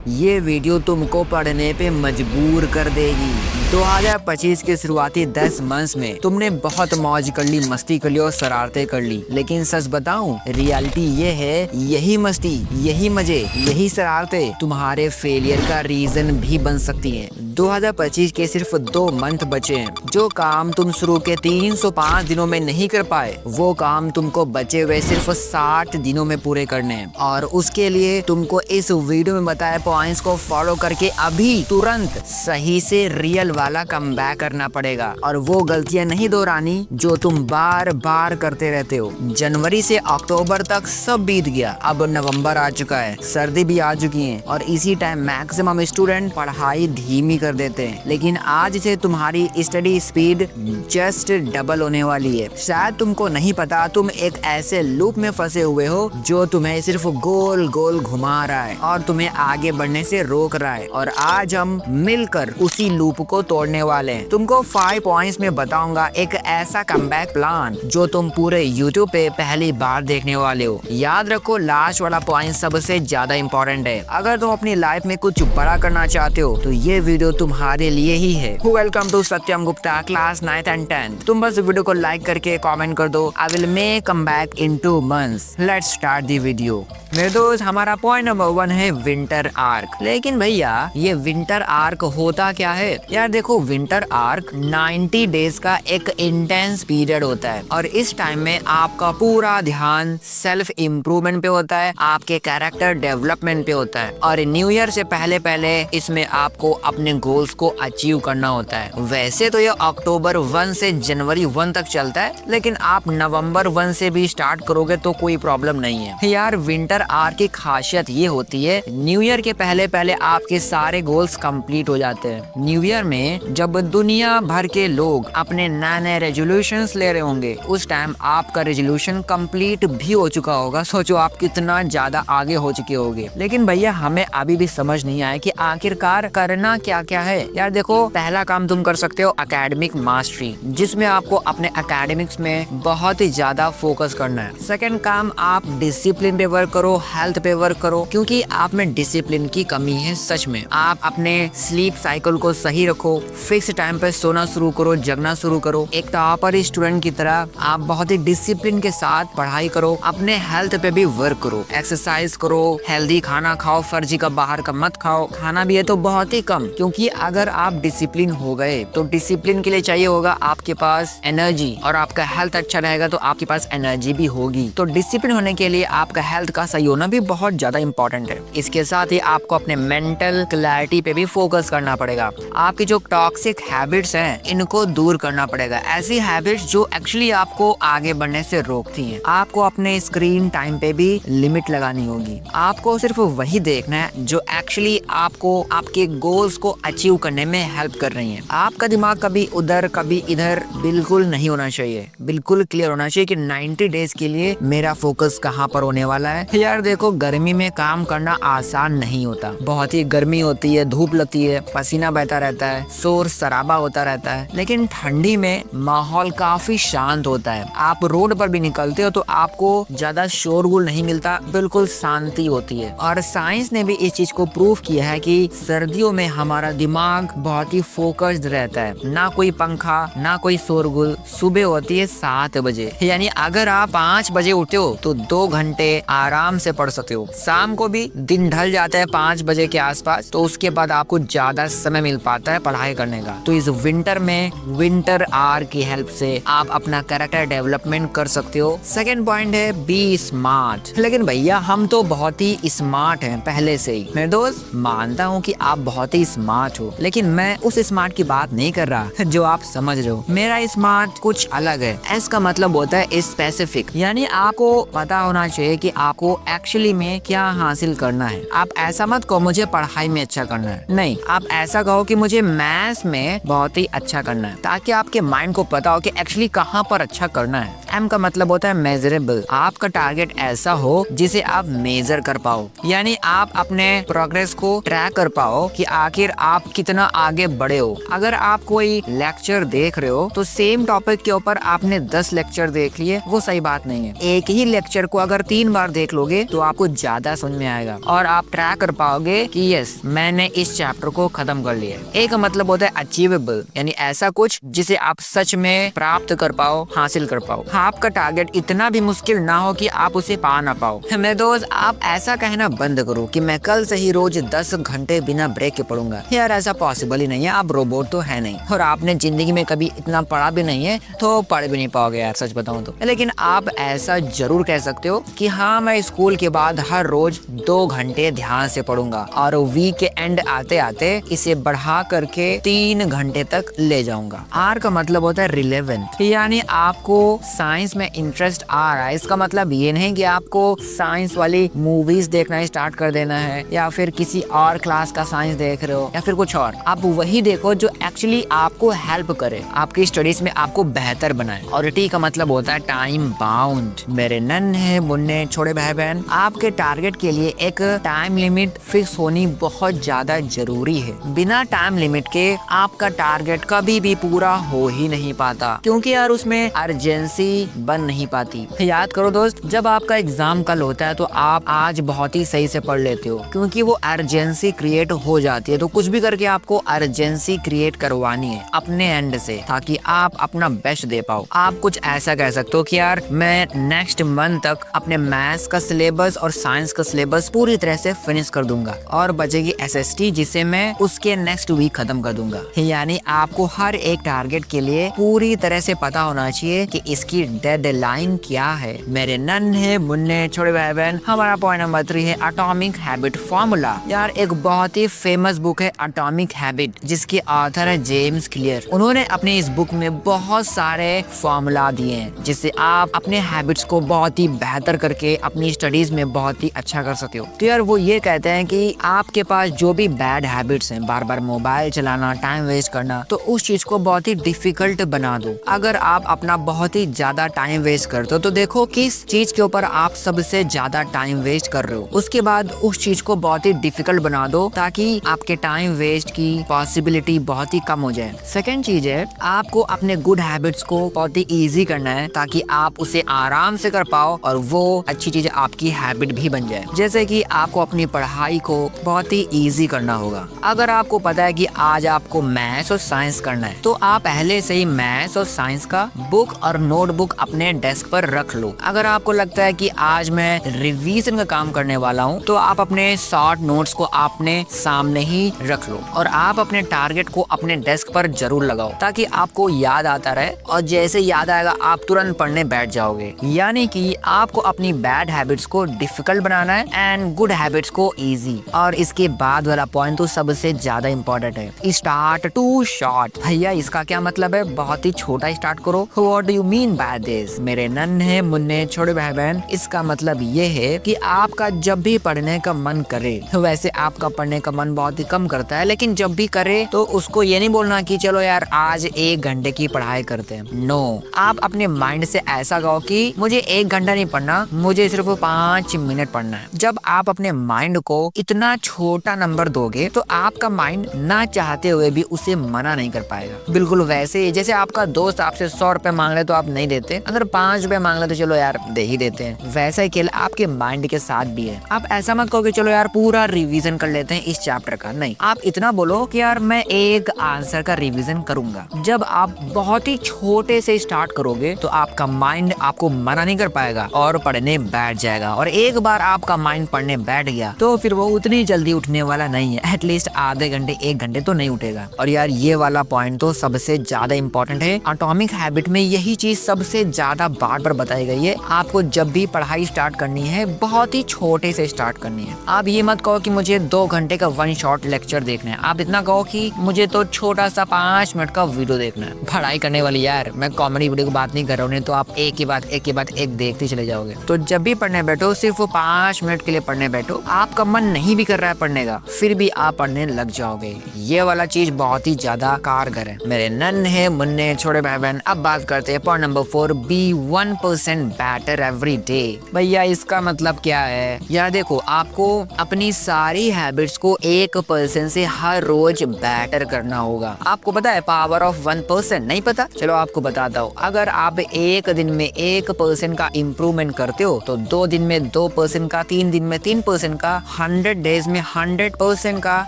ये वीडियो तुमको पढ़ने पे मजबूर कर देगी। 2025 के शुरुआती 10 मंथ्स में तुमने बहुत मौज कर ली, मस्ती कर ली और शरारतें कर ली, लेकिन सच बताऊं, रियलिटी ये है, यही मस्ती, यही मजे, यही शरारतें तुम्हारे फेलियर का रीजन भी बन सकती हैं। 2025 के सिर्फ 2 मंथ बचे हैं। जो काम तुम शुरू के 305 दिनों में नहीं कर पाए, वो काम तुमको बचे हुए सिर्फ 60 दिनों में पूरे करने हैं। और उसके लिए तुमको इस वीडियो में बताए पॉइंट्स को फॉलो करके अभी तुरंत सही से रियल वाला कमबैक करना पड़ेगा और वो गलतियां नहीं दोहरानी जो तुम बार बार करते रहते हो। जनवरी से अक्टूबर तक सब बीत गया, अब नवंबर आ चुका है, सर्दी भी आ चुकी है और इसी टाइम मैक्सिमम स्टूडेंट पढ़ाई धीमी कर देते हैं। लेकिन आज से तुम्हारी स्टडी स्पीड जस्ट डबल होने वाली है। शायद तुमको नहीं पता, तुम एक ऐसे लूप में फंसे हुए हो जो तुम्हें सिर्फ गोल गोल घुमा रहा है और तुम्हें आगे बढ़ने से रोक रहा है। और आज हम मिलकर उसी लूप को तोड़ने वाले हैं। तुमको 5 पॉइंट्स में बताऊंगा एक ऐसा कमबैक प्लान जो तुम पूरे YouTube पे पहली बार देखने वाले हो। याद रखो, लास्ट वाला पॉइंट सबसे ज्यादा इम्पोर्टेंट है। अगर तुम अपनी लाइफ में कुछ बड़ा करना चाहते हो तो ये वीडियो तुम्हारे लिए ही है। Welcome to Satyam Gupta, class 9th and 10th। तुम बस वीडियो को लाइक करके कमेंट कर दो, I will make comeback in 2 months। Let's start the video. मेरे दोस्त, हमारा पॉइंट नंबर 1 है विंटर आर्क। लेकिन भैया, ये विंटर आर्क होता क्या है? यार देखो, विंटर आर्क 90 डेज का एक इंटेंस पीरियड होता है और इस टाइम में आपका पूरा ध्यान सेल्फ इम्प्रूवमेंट पे होता है, आपके कैरेक्टर डेवलपमेंट पे होता है और न्यू ईयर से पहले पहले इसमें आपको अपने गोल्स को अचीव करना होता है। वैसे तो ये अक्टूबर 1 से जनवरी 1 तक चलता है, लेकिन आप नवंबर 1 से भी स्टार्ट करोगे तो कोई प्रॉब्लम नहीं है। यार, विंटर आर्क की खासियत ये होती है, न्यू ईयर के पहले पहले आपके सारे गोल्स कंप्लीट हो जाते हैं। न्यू ईयर में जब दुनिया भर के लोग अपने नए नए रेजोल्यूशंस ले रहे होंगे, उस टाइम आपका रेजोल्यूशन कंप्लीट भी हो चुका होगा। सोचो आप कितना ज्यादा आगे हो चुके होगे। लेकिन भैया, हमें अभी भी समझ नहीं आया कि आखिरकार करना क्या क्या है। यार देखो, पहला काम तुम कर सकते हो एकेडमिक मास्टरी, जिसमें आपको अपने एकेडमिक्स में बहुत ही ज्यादा फोकस करना है। सेकंड काम, आप डिसिप्लिन पे वर्क करो, हेल्थ पे वर्क करो, क्योंकि आप में डिसिप्लिन की कमी है सच में। आप अपने स्लीप साइकिल को सही रखो, फिक्स टाइम पे सोना शुरू करो, जगना शुरू करो। एक टॉपर स्टूडेंट की तरह आप बहुत ही डिसिप्लिन के साथ पढ़ाई करो, अपने हेल्थ पे भी वर्क करो, एक्सरसाइज करो, हेल्दी खाना खाओ, फर्जी का बाहर का मत खाओ, खाना भी है तो बहुत ही कम, क्योंकि अगर आप डिसिप्लिन हो गए तो डिसिप्लिन के लिए चाहिए होगा आपके पास एनर्जी, और आपका हेल्थ अच्छा रहेगा तो आपके पास एनर्जी भी होगी। तो डिसिप्लिन होने के लिए आपका हेल्थ का सही होना भी बहुत ज्यादा इंपॉर्टेंट है। इसके साथ ही आपको अपने मेंटल क्लैरिटी पे भी फोकस करना पड़ेगा। आपकी जो टॉक्सिक हैबिट्स हैं, इनको दूर करना पड़ेगा। ऐसी हैबिट्स जो एक्चुअली आपको आगे बढ़ने से रोकती हैं। आपको अपने स्क्रीन टाइम पे भी लिमिट लगानी होगी। आपको सिर्फ वही देखना है जो एक्चुअली आपको आपके गोल्स को अचीव करने में हेल्प कर रही है। आपका दिमाग कभी उधर कभी इधर बिल्कुल नहीं होना चाहिए। बिल्कुल क्लियर होना चाहिए कि 90 डेज के लिए मेरा फोकस कहाँ पर होने वाला है। यार देखो, गर्मी में काम करना आसान नहीं होता। बहुत ही गर्मी होती है, धूप लगती है, पसीना बहता रहता है, शोर शराबा होता रहता है। लेकिन ठंडी में माहौल काफी शांत होता है। आप रोड पर भी निकलते हो तो आपको ज्यादा शोरगुल नहीं मिलता, बिल्कुल शांति होती है। और साइंस ने भी इस चीज को प्रूव किया है कि सर्दियों में हमारा दिमाग बहुत ही फोकस्ड रहता है। ना कोई पंखा, ना कोई शोरगुल। सुबह होती है 7 बजे, यानी अगर आप 5 बजे उठते हो तो 2 घंटे आराम से पढ़ सकते हो। शाम को भी दिन ढल जाता है 5 बजे के आसपास, तो उसके बाद आपको ज्यादा समय मिल पाता है पढ़ाई करने का। तो इस विंटर में विंटर आर्क की हेल्प से आप अपना कैरेक्टर डेवलपमेंट कर सकते हो। सेकंड पॉइंट है बी स्मार्ट। लेकिन भैया, हम तो बहुत ही स्मार्ट हैं पहले से ही। मेरे दोस्त, मानता हूँ कि आप बहुत ही स्मार्ट हो, लेकिन मैं उस स्मार्ट की बात नहीं कर रहा जो आप समझ रहे हो। मेरा स्मार्ट कुछ अलग है। इसका मतलब होता है स्पेसिफिक, यानी आपको पता होना चाहिए कि आपको एक्चुअली में क्या हासिल करना है। आप ऐसा मत कहो मुझे पढ़ाई में अच्छा करना है, नहीं, आप ऐसा कहो कि मुझे मैथ्स में बहुत ही अच्छा करना है, ताकि आपके माइंड को पता हो कि एक्चुअली कहाँ पर अच्छा करना है। M का मतलब होता है मेजरेबल। आपका टारगेट ऐसा हो जिसे आप मेजर कर पाओ, यानी आप अपने प्रोग्रेस को ट्रैक कर पाओ कि आखिर आप कितना आगे बढ़े हो। अगर आप कोई लेक्चर देख रहे हो तो सेम टॉपिक के ऊपर आपने 10 लेक्चर देख लिए, वो सही बात नहीं है। एक ही लेक्चर को अगर 3 बार देख लोगे तो आपको ज्यादा समझ में आएगा और आप ट्रैक कर पाओगे कि यस मैंने इस चैप्टर को खत्म कर लिया। एक मतलब होता है अचीवेबल, यानी ऐसा कुछ जिसे आप सच में प्राप्त कर पाओ, हासिल कर पाओ। आपका टारगेट इतना भी मुश्किल ना हो कि आप उसे पा ना पाओ। मेरे दोस्त, आप ऐसा कहना बंद करो कि मैं कल से ही रोज 10 घंटे बिना ब्रेक के पढ़ूंगा। यार ऐसा पॉसिबल ही नहीं है, आप रोबोट तो है नहीं और आपने जिंदगी में कभी इतना पढ़ा भी नहीं है तो पढ़ भी नहीं पाओगे यार, सच बताऊं तो। लेकिन आप ऐसा जरूर कह सकते हो कि हाँ मैं स्कूल के बाद हर रोज 2 घंटे ध्यान से पढ़ूंगा और वीक के एंड आते आते इसे बढ़ा करके 3 घंटे तक ले जाऊंगा। आर का मतलब होता है रिलेवेंट, यानी आपको साइंस में इंटरेस्ट आ रहा है। इसका मतलब ये नहीं कि आपको साइंस वाली मूवीज देखना स्टार्ट कर देना है या फिर किसी और क्लास का साइंस देख रहे हो या फिर कुछ और। आप वही देखो जो एक्चुअली आपको हेल्प करे, आपकी स्टडीज में आपको बेहतर बनाए। और टी का मतलब होता है टाइम बाउंड। मेरे नन्हे मुन्ने छोटे भाई बहन, आपके टारगेट के लिए एक टाइम लिमिट फिक्स होनी बहुत ज्यादा जरूरी है। बिना टाइम लिमिट के आपका टारगेट कभी भी पूरा हो ही नहीं पाता, क्योंकि यार उसमें अर्जेंसी बन नहीं पाती। याद करो दोस्त, जब आपका एग्जाम कल होता है तो आप आज बहुत ही सही से पढ़ लेते हो, क्योंकि वो अर्जेंसी क्रिएट हो जाती है। तो कुछ भी करके आपको अर्जेंसी क्रिएट करवानी है अपने एंड से, ताकि आप अपना बेस्ट दे पाओ। आप कुछ ऐसा कह सकते हो कि यार मैं नेक्स्ट मंथ तक अपने मैथ्स का सिलेबस और साइंस का सिलेबस पूरी तरह से फिनिश कर दूंगा और बचेगी SST, जिसे मैं उसके नेक्स्ट वीक खत्म कर दूंगा। यानी आपको हर एक टारगेट के लिए पूरी तरह से पता होना चाहिए कि इसकी डेडलाइन क्या है। मेरे नन्हे मुन्ने छोटे भाई बहन, हमारा पॉइंट नंबर 3 है एटॉमिक हैबिट फॉर्मूला। यार एक बहुत ही फेमस बुक है एटॉमिक हैबिट, जिसके ऑथर है जेम्स क्लियर। उन्होंने अपने इस बुक में बहुत सारे फॉर्मूला दिए हैं जिससे आप अपने हैबिट्स को बहुत ही बेहतर करके अपनी स्टडीज में बहुत ही अच्छा कर सकते हो। तो यार वो ये कहते हैं कि आपके पास जो भी बैड हैबिट्स हैं, बार बार मोबाइल चलाना, टाइम वेस्ट करना, तो उस चीज को बहुत ही डिफिकल्ट बना दो। अगर आप अपना बहुत ही ज्यादा टाइम वेस्ट करते हो तो देखो किस चीज के ऊपर आप सबसे ज्यादा टाइम वेस्ट कर रहे हो, उसके बाद उस चीज को बहुत ही डिफिकल्ट बना दो ताकि आपके टाइम वेस्ट की पॉसिबिलिटी बहुत ही कम हो जाए। सेकेंड चीज है, आपको अपने गुड हैबिट्स को बहुत ही ईजी करना है ताकि आप उसे आराम से कर पाओ और वो अच्छी चीज आपकी हैबिट भी बन जाए। जैसे कि आपको अपनी पढ़ाई को बहुत ही ईजी करना होगा। अगर आपको पता है कि आज आपको मैथ्स और साइंस करना है तो आप पहले से ही मैथ्स और साइंस का बुक और नोटबुक अपने डेस्क पर रख लो। अगर आपको लगता है कि आज मैं रिवीजन का काम करने वाला हूँ तो आप अपने शॉर्ट नोट्स को अपने सामने ही रख लो और आप अपने टारगेट को अपने डेस्क पर जरूर लगाओ ताकि आपको याद आता रहे और जैसे याद आएगा आप तुरंत पढ़ने बैठ जाओगे। यानी कि आपको अपनी बैड हैबिट्स को डिफिकल्ट बनाना है एंड गुड हैबिट्स को इजी। और इसके बाद वाला पॉइंट तो सबसे ज्यादा इम्पोर्टेंट है, स्टार्ट टू शॉर्ट। भैया इसका क्या मतलब है? बहुत ही छोटा स्टार्ट करो। What do you mean by this? मेरे नन्हे मुन्ने छोटे भाई बहन, इसका मतलब ये है कि आपका जब भी पढ़ने का मन करे, वैसे आपका पढ़ने का मन बहुत ही कम करता है, लेकिन जब भी करे तो उसको ये नहीं बोलना कि चलो यार आज 1 घंटे की पढ़ाई करते हैं। नो, आप अपने माइंड से ऐसा कहो कि मुझे 1 घंटा नहीं पढ़ना, मुझे सिर्फ 5 मिनट पढ़ना है। जब आप अपने माइंड को इतना छोटा नंबर दोगे तो आपका माइंड ना चाहते हुए भी उसे मना नहीं कर पाएगा। बिल्कुल वैसे ही जैसे आपका दोस्त आपसे 100 रुपए मांग रहे तो आप नहीं देते, अगर 5 रुपए मांग रहे तो चलो यार दे ही देते हैं। वैसा ही खेल आपके माइंड के साथ भी है। आप ऐसा मत कहो कि चलो यार पूरा रिवीजन कर लेते हैं इस चैप्टर का, नहीं, आप इतना बोलो कि यार मैं एक आंसर का रिवीजन करूंगा। जब आप बहुत ही छोटे से स्टार्ट करोगे तो आपका माइंड आपको मना नहीं कर पाएगा और पढ़ने बैठ जाएगा। और एक बार आपका माइंड पढ़ने बैठ गया तो फिर वो उतनी जल्दी उठने वाला नहीं है। एटलीस्ट आधे घंटे 1 घंटे तो नहीं उठेगा। और यार ये वाला पॉइंट तो सबसे ज्यादा इंपॉर्टेंट है। एटॉमिक हैबिट में यही चीज सबसे ज्यादा बार बार बताई गई है। आपको जब भी पढ़ाई स्टार्ट करनी है बहुत ही छोटे से स्टार्ट करनी है। आप ये मत कहो कि मुझे 2 घंटे का 1 शॉर्ट लेक्चर देखना है, आप इतना कहो कि मुझे तो छोटा सा 5 मिनट का वीडियो देखना है। पढ़ाई करने वाली यार, मैं कॉमेडी वीडियो की बात नहीं कर रहा हूँ, तो आप एक के बाद एक देखते चले जाओगे। तो जब भी पढ़ने बैठो सिर्फ 5 मिनट के लिए पढ़ने बैठो, आपका मन नहीं भी कर रहा है पढ़ने का, फिर भी आप पढ़ने लग जाओगे। ये वाला चीज बहुत ही ज्यादा कारगर है मेरे नन्हे मुन्ने छोटे भाई बहन। अब बात करते हैं point number 4, be 1% better every day. भैया इसका मतलब क्या है यार? देखो, आपको अपनी सारी हैबिट्स को 1% से हर रोज बेटर करना होगा। आपको पता है पावर ऑफ 1%? नहीं पता? चलो आपको बताता हूँ। अगर आप एक दिन में 1% का इम्प्रूवमेंट करते हो तो 2 दिन में 2% का, 3 दिन में 3% का, 100 डेज में 100% का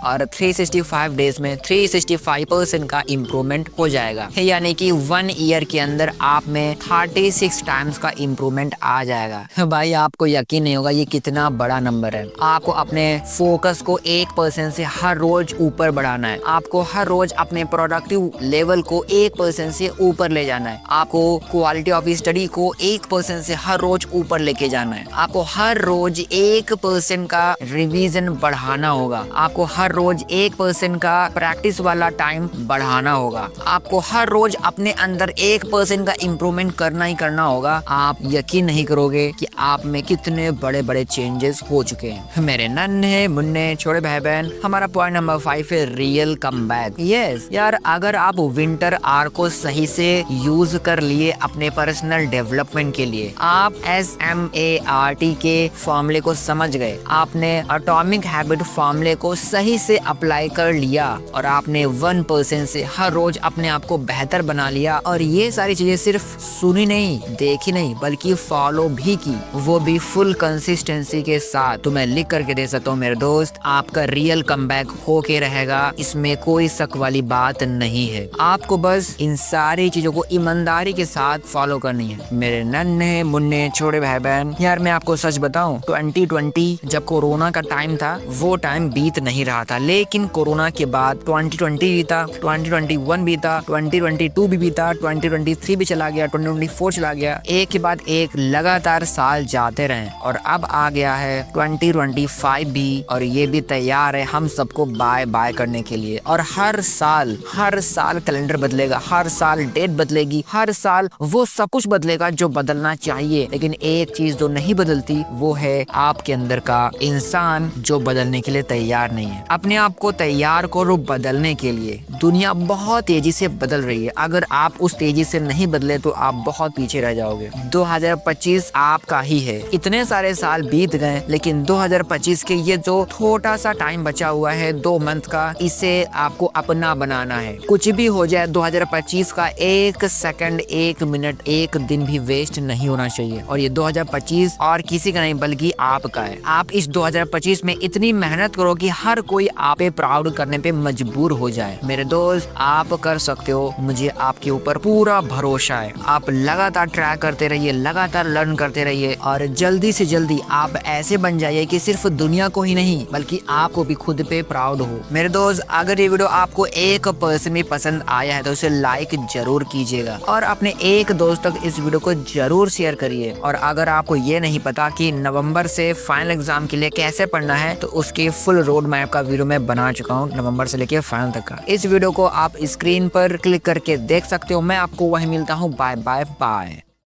और 365 डेज में 365% का इम्प्रूवमेंट हो जाएगा। यानी कि 1 ईयर के अंदर आप में 36 टाइम्स का इम्प्रूवमेंट आ जाएगा। भाई आपको यकीन नहीं होगा ये कितना बड़ा नंबर है। आपको अपने फोकस को 1% से हर रोज ऊपर बढ़ाना है। आपको हर रोज अपने प्रोडक्टिव लेवल को 1% से ऊपर ले जाना है। आपको क्वालिटी ऑफ स्टडी को 1% से हर रोज ऊपर लेके जाना है। आपको हर रोज 1% का रिवीजन बढ़ाना होगा। आपको हर रोज 1% का प्रैक्टिस वाला टाइम बढ़ाना होगा। आपको हर रोज अपने अंदर 1% का इम्प्रूवमेंट करना ही करना होगा। आप यकीन नहीं करोगे कि आप में कितने बड़े बड़े चेंजेस हो चुके हैं मेरे नन्हे मुन्ने छोटे भाई बहन। हमारा पॉइंट नंबर 5 है रियल कमबैक। यस यार, अगर आप विंटर आर को सही से यूज कर लिए अपने पर्सनल डेवलपमेंट के लिए, आप SMART के फॉर्मूले को समझ गए, आपने एटॉमिक हैबिट फॉर्मूले को सही से अप्लाई कर लिया और आपने 1% से हर रोज अपने आप को बेहतर बना लिया, और ये सारी चीजें सिर्फ सुनी नहीं, देखी नहीं, बल्कि फॉलो भी की, वो भी फुल कंसिस्टेंसी के साथ, तो मैं लिख करके दे सकता हूँ मेरे दोस्त, आपका रियल कमबैक होके रहेगा। इसमें कोई शक वाली बात नहीं है। आपको बस इन सारी चीजों को ईमानदारी के साथ फॉलो करनी है मेरे नन्हे मुन्ने छोटे भाई बहन। यार मैं आपको सच बताऊं, 2020 जब कोरोना का टाइम था वो टाइम बीत नहीं रहा था, लेकिन कोरोना के बाद 2020 बीता, 2021 बीता, 2022 भी बीता, 2023 भी चला गया, 2024 चला गया, एक के बाद एक लगातार साल जाते रहे और अब आ गया है 2025 भी, और ये भी तैयार है हम सबको बाय बाय करने के लिए। और हर साल कैलेंडर बदलेगा, हर साल डेट बदलेगी, हर साल वो सब कुछ बदलेगा जो बदलना चाहिए, लेकिन एक चीज जो नहीं बदलती वो है आपके अंदर का इंसान जो बदलने के लिए तैयार नहीं है। अपने आप को तैयार करो बदलने के लिए। दुनिया बहुत तेजी से बदल रही है, अगर आप उस तेजी से नहीं बदले तो आप बहुत पीछे रह जाओगे। 2025 आपका ही है। इतने सारे साल बीत गए, लेकिन 2025 के ये जो छोटा सा टाइम बचा हुआ है 2 मंथ का, इसे आपको अपना बनाना है। कुछ भी हो जाए 2025 का 1 सेकंड, 1 मिनट, 1 दिन भी वेस्ट नहीं होना चाहिए, और ये 2025 और किसी का नहीं बल्कि आपका है। आप इस 2025 में इतनी मेहनत करो कि हर कोई आप पे प्राउड करने पे मजबूर हो जाए। मेरे दोस्त आप कर सकते हो, मुझे आपके ऊपर पूरा भरोसा है। आप लगातार ट्राई करते रहिए, लगातार लर्न करते रहिए, और जल्दी से जल्दी आप ऐसे बन जाइए कि सिर्फ दुनिया को ही नहीं बल्कि आपको भी खुद पे प्राउड हो। मेरे दोस्त अगर ये वीडियो आपको 1% भी पसंद आया है तो उसे लाइक जरूर कीजिएगा, और अपने एक दोस्त तक इस वीडियो को जरूर शेयर करिए। और अगर आपको ये नहीं पता कि नवंबर से फाइनल एग्जाम के लिए कैसे पढ़ना है, तो उसके फुल रोड मैप का वीडियो मैं बना चुका हूँ, नवंबर से लेकर फाइनल तक का। इस वीडियो को आप स्क्रीन पर क्लिक करके देख सकते हो। मैं आपको वहीं मिलता हूँ। Bye bye bye.